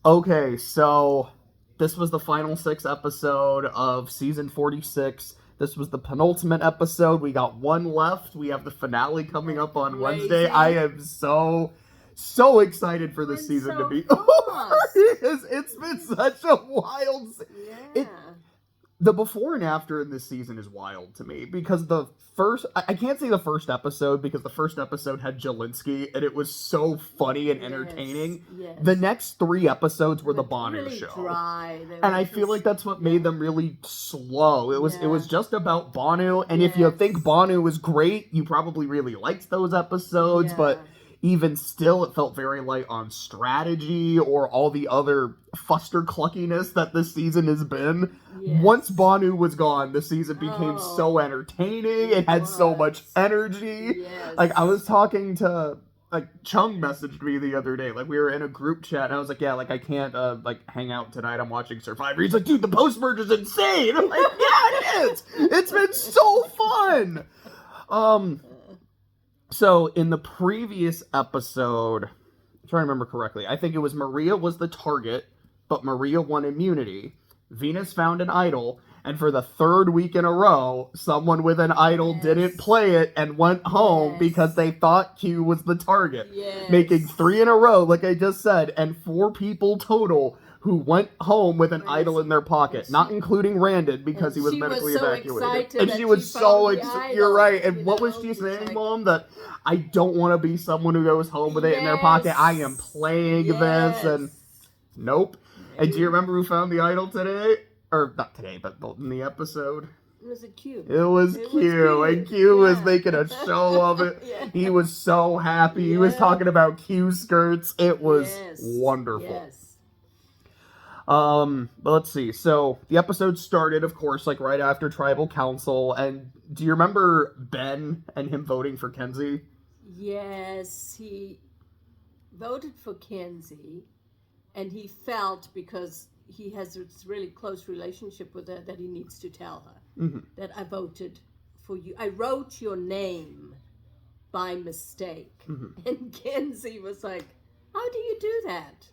Okay, so this was the final 6 episode of season 46. This was the penultimate episode. We got one left. We have the finale coming up on Wednesday. I am so excited for this season to be over. It's been such a wild... Yeah. The before and after in this season is wild to me because the first, I can't say the first episode because the first episode had Jelinski and it was so funny and entertaining. Yes. The next 3 episodes were the Bonu really show. Dry. And I feel like that's what made them really slow. It was just about Bonu, and if you think Bonu was great, you probably really liked those episodes, but even still, it felt very light on strategy or all the other fuster cluckiness that this season has been. Yes. Once Bonu was gone, the season became so entertaining. It had so much energy. Yes. Like, I was talking to... Like, Chung messaged me the other day. Like, we were in a group chat, and I was like, yeah, like, I can't, hang out tonight. I'm watching Survivor. He's like, dude, the post-merge is insane! I'm like, yeah, it is! It's been so fun! So, in the previous episode, I'm trying to remember correctly, I think it was Maria was the target, but Maria won immunity. Venus found an idol, and for the 3rd week in a row, someone with an idol didn't play it and went home because they thought Q was the target. Making 3 in a row, like I just said, and 4 people total who went home with an idol in their pocket, not including Randon because he was medically evacuated. And she was so excited. You're right. And what was she saying, Mom? That I don't want to be someone who goes home with it in their pocket. I am playing this, and nope. And do you remember who found the idol today? Or not today, but in the episode. Was it Q? It was Q. And Q was making a show of it. He was so happy. He was talking about Q skirts. It was wonderful. But let's see. So the episode started, of course, like right after Tribal Council. And do you remember Ben and him voting for Kenzie? Yes, he voted for Kenzie, and he felt because he has this really close relationship with her that he needs to tell her that I voted for you. I wrote your name by mistake. And Kenzie was like, how do you do that?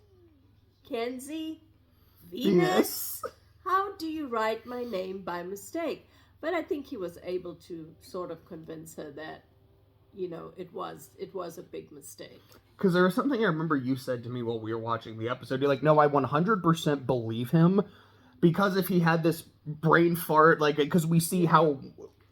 Kenzie? Venus? How do you write my name by mistake? But I think he was able to sort of convince her that, you know, it was a big mistake. Because there was something I remember you said to me while we were watching the episode. You're like, no, I 100% believe him. Because if he had this brain fart, like, because we see how,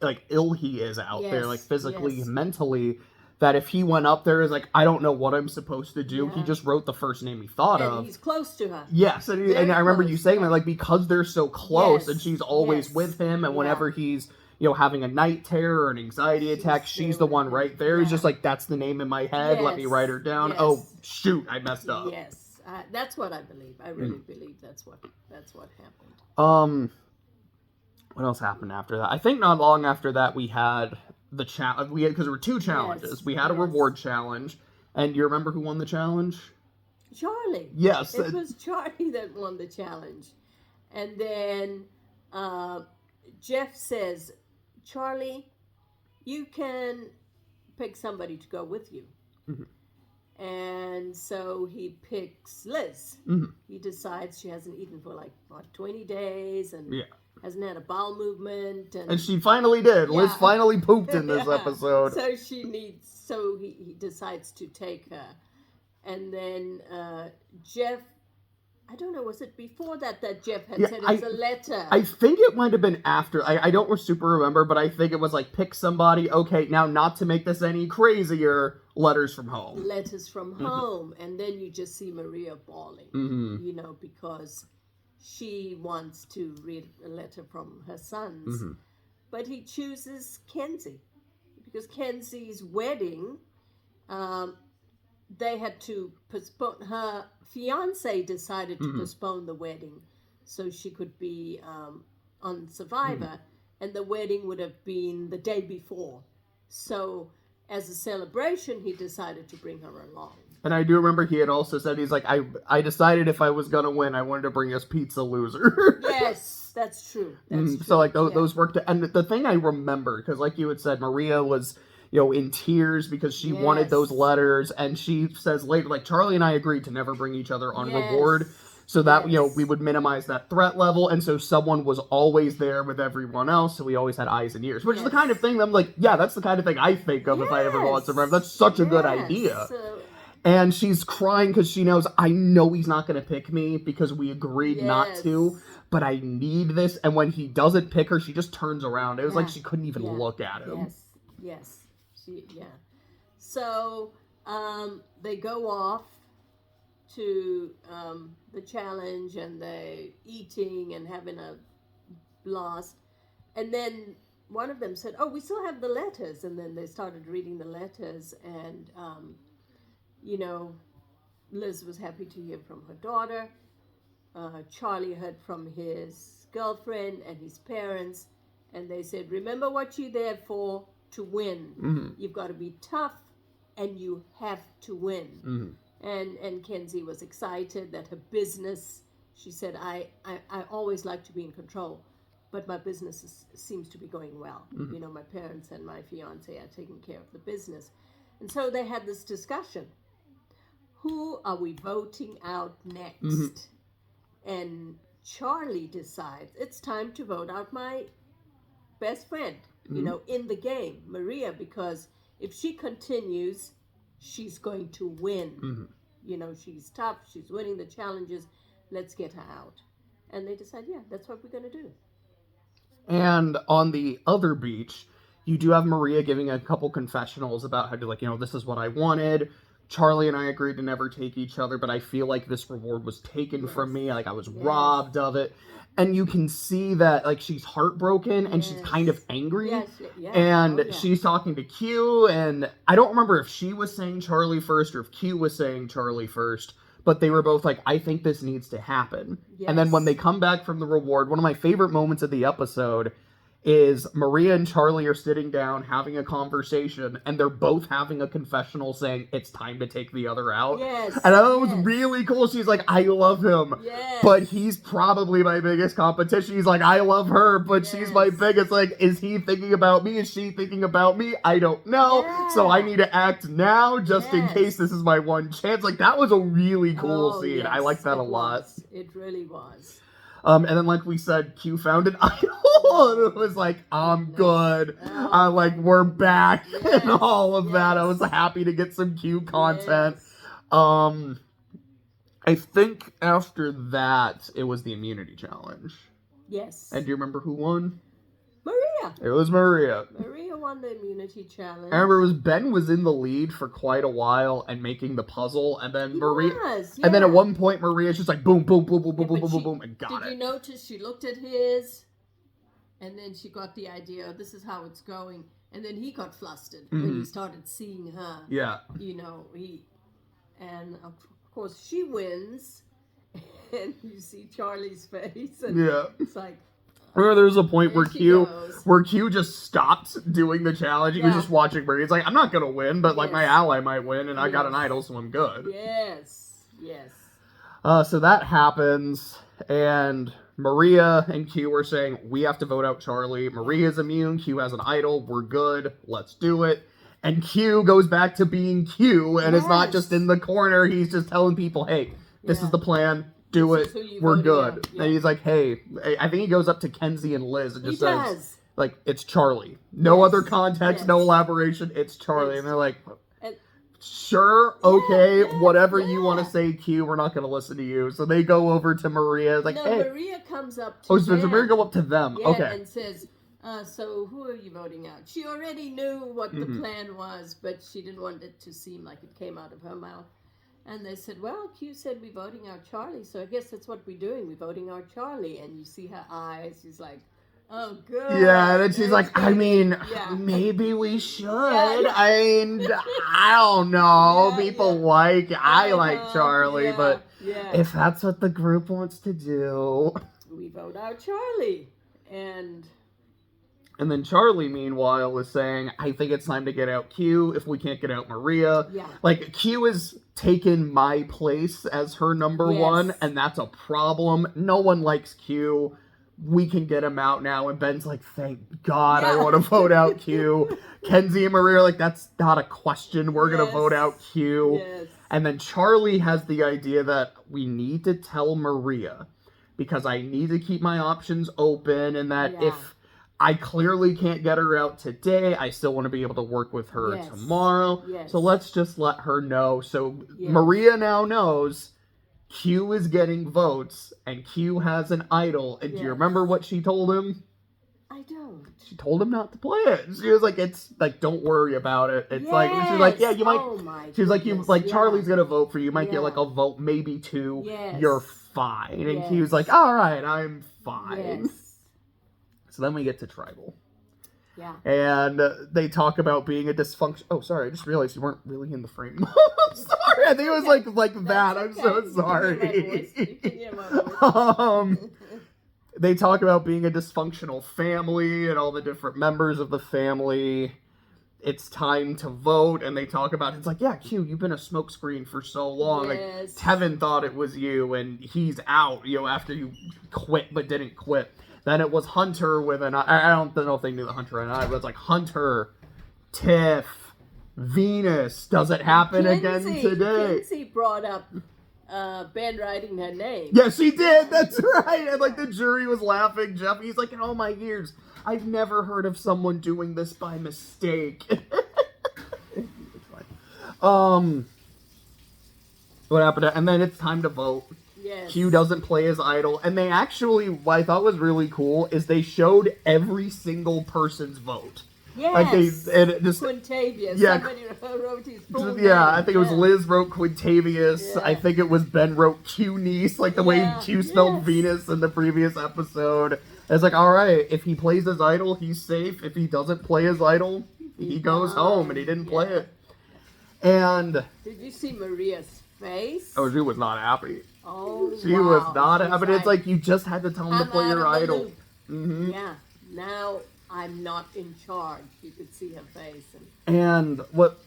like, ill he is out there, like, physically, mentally, that if he went up there is like, I don't know what I'm supposed to do. He just wrote the first name he thought of. And he's close to her. Yes, and I remember you saying that, like, because they're so close and she's always with him, and whenever he's, you know, having a night terror or an anxiety attack, she's the one right there. He's just like, that's the name in my head. Let me write her down. Oh, shoot, I messed up. Yes, that's what I believe. I really believe that's what happened. What else happened after that? I think not long after that we had the challenge. Because there were 2 challenges. We had a reward challenge, and you remember who won the challenge? Charlie. Yes, it was Charlie that won the challenge, and then Jeff says, Charlie, you can pick somebody to go with you. And so he picks Liz. He decides she hasn't eaten for like, 20 days and hasn't had a bowel movement. And she finally did. Liz finally pooped in this episode. So he decides to take her. And then Jeff, I don't know, was it before that Jeff had said it was a letter? I think it might have been after. I don't super remember, but I think it was like, pick somebody. Okay, now not to make this any crazier, letters from home. Letters from home. And then you just see Maria bawling, you know, because she wants to read a letter from her sons. But he chooses Kenzie. Because Kenzie's wedding, they had to postpone. Her fiance decided to postpone the wedding so she could be on Survivor, and the wedding would have been the day before. So as a celebration, he decided to bring her along. And I do remember he had also said, he's like, I decided if I was going to win, I wanted to bring us Pizza Loser. Yes, that's true. That's true. So, like, those worked. And the thing I remember, because like you had said, Maria was, in tears because she wanted those letters. And she says later, like, Charlie and I agreed to never bring each other on reward. So that, we would minimize that threat level. And so someone was always there with everyone else. So we always had eyes and ears, which is the kind of thing that I'm like, yeah, that's the kind of thing I think of if I ever go on somewhere. That's such a good idea. And she's crying because she knows, I know he's not going to pick me because we agreed not to, but I need this. And when he doesn't pick her, she just turns around. It was like she couldn't even look at him. Yes. So they go off to the challenge, and they eating and having a blast. And then one of them said, oh, we still have the letters. And then they started reading the letters, and Liz was happy to hear from her daughter. Charlie heard from his girlfriend and his parents, and they said, remember what you're there for, to win. You've got to be tough, and you have to win. And Kenzie was excited that her business, she said, I always like to be in control, but my business seems to be going well. My parents and my fiance are taking care of the business. And so they had this discussion. Who are we voting out next? And Charlie decides it's time to vote out my best friend, in the game, Maria, because if she continues, she's going to win. She's tough, she's winning the challenges, let's get her out. And they decide, that's what we're going to do. And on the other beach, you do have Maria giving a couple confessionals about how to, this is what I wanted. Charlie and I agreed to never take each other, but I feel like this reward was taken from me. Like, I was robbed of it. And you can see that, like, she's heartbroken and she's kind of angry. She's talking to Q, and I don't remember if she was saying Charlie first or if Q was saying Charlie first, but they were both like, I think this needs to happen. And then when they come back from the reward, one of my favorite moments of the episode is Maria and Charlie are sitting down having a conversation, and they're both having a confessional saying it's time to take the other out. And I thought it was really cool. She's like, I love him, but he's probably my biggest competition. He's like, I love her, but she's my biggest. Like, is he thinking about me? Is she thinking about me? I don't know. So I need to act now just in case this is my one chance. Like, that was a really cool scene. I like that a lot. It really was. And then, like we said, Q found an idol, and it was like, I'm good. We're back, and all of that. I was happy to get some Q content. I think after that, it was the immunity challenge. And do you remember who won? Maria. It was Maria. Maria won the immunity challenge. I remember Ben was in the lead for quite a while and making the puzzle, and then and then at one point Maria's just like boom, boom, boom, boom, boom, boom, boom, boom, and got it. Did you notice she looked at his, and then she got the idea, this is how it's going, and then he got flustered when he started seeing her. And of course she wins, and you see Charlie's face, and it's like, I remember there was a point where Q just stopped doing the challenge. He was just watching Maria. He's like, I'm not going to win, but like my ally might win, and I got an idol, so I'm good. So that happens, and Maria and Q are saying, we have to vote out Charlie. Maria's immune. Q has an idol. We're good. Let's do it. And Q goes back to being Q, and it's not just in the corner. He's just telling people, hey, this is the plan. Do it. We're good. And he's like, hey, I think he goes up to Kenzie and Liz and just says, like, it's Charlie. No other context, no elaboration. It's Charlie. And they're like, sure, okay, whatever you want to say, Q, we're not going to listen to you. So they go over to Maria. Like, hey. Maria comes up to them. So Maria go up to them. And says, so who are you voting out? She already knew what the plan was, but she didn't want it to seem like it came out of her mouth. And they said, well, Q said we're voting out Charlie, so I guess that's what we're doing. We're voting out Charlie. And you see her eyes. She's like, oh, good. And then she's like, I mean, maybe we should. I mean, I don't know. I like Charlie, but if that's what the group wants to do. We vote out Charlie. And then Charlie, meanwhile, is saying, I think it's time to get out Q if we can't get out Maria. Like, Q has taken my place as her number one, and that's a problem. No one likes Q. we can get him out now. And Ben's like, thank God I want to vote out Q. Kenzie and Maria are like, that's not a question. We're going to vote out Q. Yes. And then Charlie has the idea that we need to tell Maria because I need to keep my options open, and that if I clearly can't get her out today, I still want to be able to work with her tomorrow. Yes. So let's just let her know. So Maria now knows Q is getting votes, and Q has an idol. And do you remember what she told him? I don't. She told him not to play it. She was like, "It's like, don't worry about it." It's like she's like, "Yeah, you might." She's like, "You like Charlie's gonna vote for you. You might get like a vote, maybe two. You're fine." And he was like, "All right, I'm fine." Yes. So then we get to tribal. Yeah. And they talk about being a dysfunction. Oh, sorry, I just realized you weren't really in the frame. I'm sorry. I think it was like that. I'm so sorry. They talk about being a dysfunctional family and all the different members of the family. It's time to vote, and they talk about it's like, yeah, Q, you've been a smokescreen for so long. Like Tevin thought it was you, and he's out. After you quit but didn't quit. Then it was Hunter with an I don't know if they knew the Hunter and I, but it's like Hunter, Tiff, Venus. Does it happen again today? Kinsey brought up Ben writing her name. Yes, she did. That's right. And like the jury was laughing. Jeff, he's like, in all my years, I've never heard of someone doing this by mistake. What happened? And then it's time to vote. Yes. Q doesn't play his idol. And they actually, what I thought was really cool is they showed every single person's vote. Yes. Like Quintavious. Yeah. Somebody wrote his full name. Yeah, I think it was Liz wrote Quintavious. Yeah. I think it was Ben wrote Q niece, like the way Q spelled Venus in the previous episode. It's like, all right, if he plays his idol, he's safe. If he doesn't play his idol, he goes home, and he didn't play it. And did you see Maria's face? Oh, she was not happy. Oh, she was not happy. But it's like you just had to tell him to play your idol. Mm-hmm. Yeah. Now I'm not in charge. You could see her face. And what?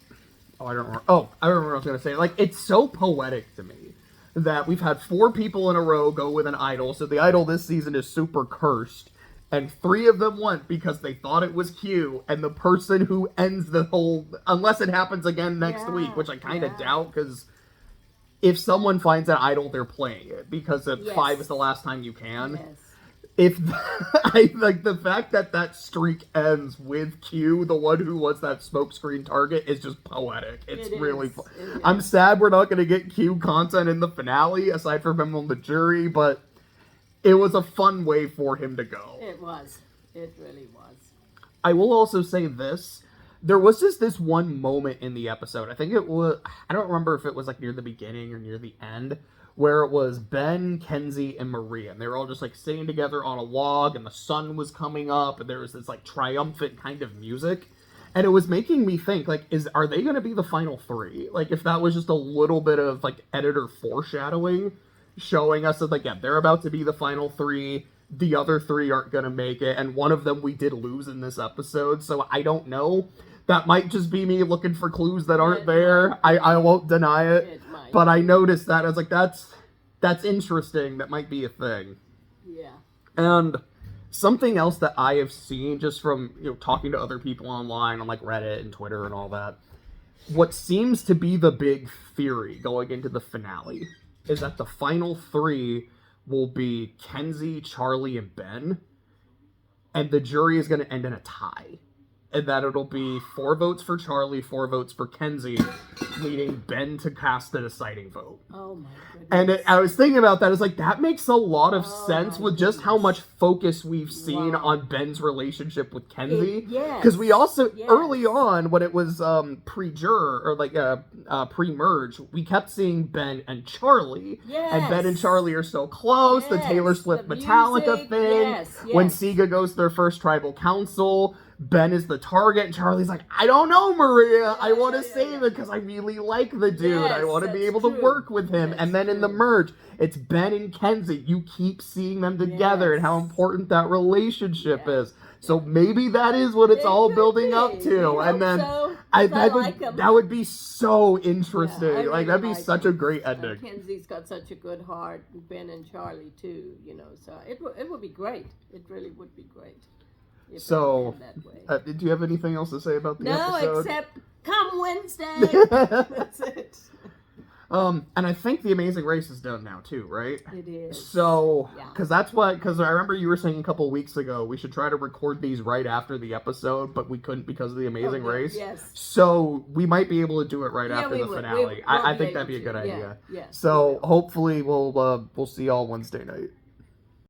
Oh, I don't remember. Oh, I remember what I was gonna say. Like, it's so poetic to me that we've had 4 people in a row go with an idol. So the idol this season is super cursed. And 3 of them went because they thought it was Q. And the person who ends the whole... Unless it happens again next week, which I kind of doubt, because if someone finds an idol, they're playing it. Because 5 is the last time you can. Yes. If I like the fact that that streak ends with Q, the one who was that smokescreen target, is just poetic. It's really fun. I'm sad we're not going to get Q content in the finale, aside from him on the jury, but it was a fun way for him to go. It was. It really was. I will also say this. There was just this one moment in the episode. I think it was... I don't remember if it was like near the beginning or near the end, where it was Ben, Kenzie, and Maria. And they were all just like sitting together on a log, and the sun was coming up, and there was this like triumphant kind of music. And it was making me think, like, are they going to be the final 3? Like, if that was just a little bit of like editor foreshadowing, showing us that, like, yeah, they're about to be the final 3. The other 3 aren't going to make it. And one of them we did lose in this episode. So I don't know. That might just be me looking for clues that aren't there. I won't deny it. But I noticed that. I was like, that's interesting. That might be a thing. Yeah. And something else that I have seen just from, talking to other people online on like Reddit and Twitter and all that, what seems to be the big theory going into the finale is that the final 3 will be Kenzie, Charlie, and Ben. And the jury is going to end in a tie. And that it'll be 4 votes for Charlie, 4 votes for Kenzie, leading Ben to cast the deciding vote. Oh my goodness. And I was thinking about that. It's like, that makes a lot of sense with just how much focus we've seen on Ben's relationship with Kenzie. Because we also, early on, when it was pre-juror, or like pre-merge, we kept seeing Ben and Charlie. And Ben and Charlie are so close. The Taylor Swift Metallica thing. When Sega goes to their first tribal council, Ben is the target, and Charlie's like, I don't know, Maria. I want to save it because I really like the dude. I want to be able to work with him. And then in the merge, it's Ben and Kenzie. You keep seeing them together and how important that relationship is. So maybe that is what it's all building up to. And then I like him. that would be so interesting. Yeah, I really that'd be like such him. a great ending. Kenzie's got such a good heart, and Ben and Charlie too. So it would be great. It really would be great. If So, it went that way. do you have anything else to say about the episode? No, except come Wednesday. That's it. And I think The Amazing Race is done now too, right? It is. So, Yeah. because I remember you were saying a couple weeks ago we should try to record these right after the episode, but we couldn't because of The Amazing Race. Yes. So we might be able to do it right Yeah, after we the would. finale. We'll I be think able that'd be a to. good Yeah, idea. yeah, So we will. hopefully we'll see y'all Wednesday night.